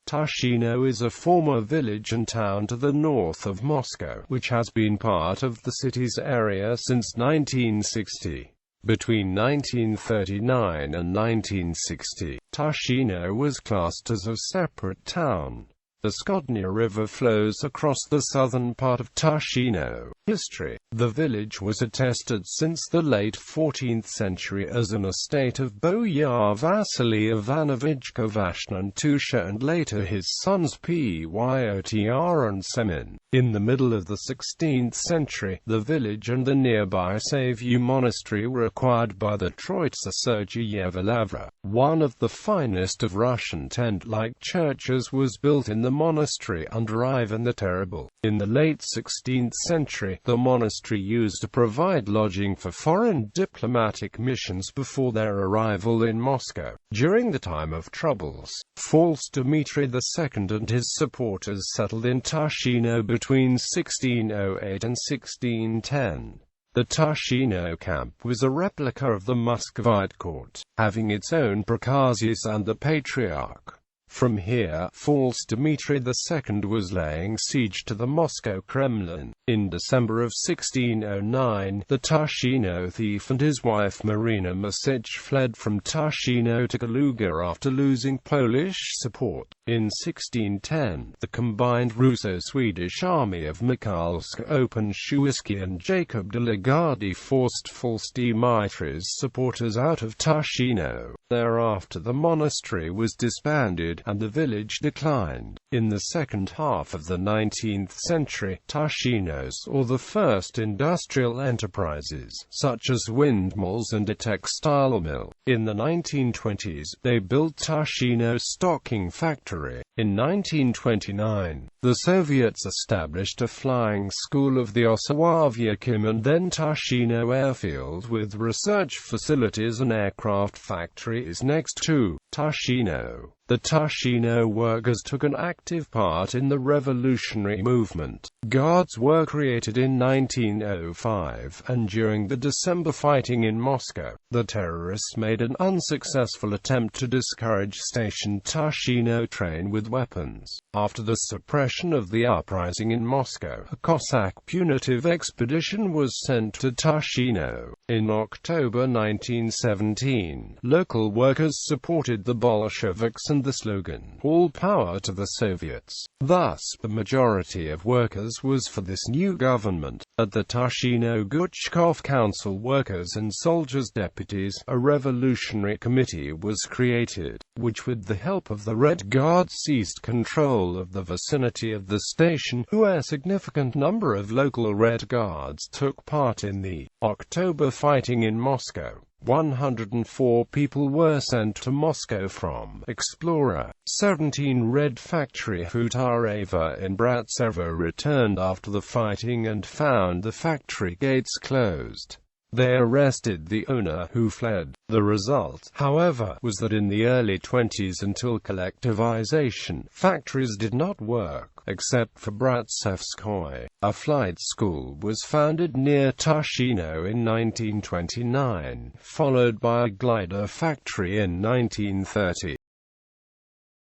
Tushino is a former village and town to the north of Moscow, which has been part of the city's area since 1960. Between 1939 and 1960, Tushino was classed as a separate town. The Skhodnya River flows across the southern part of Tushino. History. The village was attested since the late 14th century as an estate of Boyar Vasily Ivanovich Kovashna and Tusha and later his sons Pyotr and Semin. In the middle of the 16th century, the village and the nearby Savu monastery were acquired by the Troitsa Sergeyevna. One of the finest of Russian tent-like churches was built in the monastery under Ivan the Terrible. In the late 16th century, the monastery used to provide lodging for foreign diplomatic missions before their arrival in Moscow. During the time of troubles, False Dmitry II and his supporters settled in Tushino between 1608 and 1610. The Tushino camp was a replica of the Muscovite court, having its own Prokazis and the Patriarch. From here, False Dmitry II was laying siege to the Moscow Kremlin. In December of 1609, the Tushino thief and his wife Marina Masich fled from Tushino to Kaluga after losing Polish support. In 1610, the combined Russo-Swedish army of Mikhailsk Swistukha and Jacob de Lagarde forced False Dmitry's supporters out of Tushino. Thereafter the monastery was disbanded, and the village declined. In the second half of the 19th century, Tushino saw the first industrial enterprises, such as windmills and a textile mill. In the 1920s, they built Tushino stocking factory. In 1929, the Soviets established a flying school of the Osawavyakim and then Tushino airfield with research facilities and aircraft factories next to Tushino. The Tushino workers took an active part in the revolutionary movement. Guards were created in 1905, and during the December fighting in Moscow, the terrorists made an unsuccessful attempt to discourage stationed Tushino train with weapons. After the suppression of the uprising in Moscow, a Cossack punitive expedition was sent to Tushino. In October 1917, local workers supported the Bolsheviks and the slogan, "All power to the Soviets." Thus, the majority of workers was for this new government. At the Tushino Guchkov Council, workers and soldiers' deputies, a revolutionary committee was created, which with the help of the Red Guard seized control of the vicinity of the station, where a significant number of local Red Guards took part in the October fighting in Moscow. 104 people were sent to Moscow from Explorer. 17 Red Factory Futareva in Bratsevo returned after the fighting and found the factory gates closed. They arrested the owner, who fled. The result, however, was that in the early 20s, until collectivization, factories did not work, except for Bratsevskoye. A flight school was founded near Tushino in 1929, followed by a glider factory in 1930.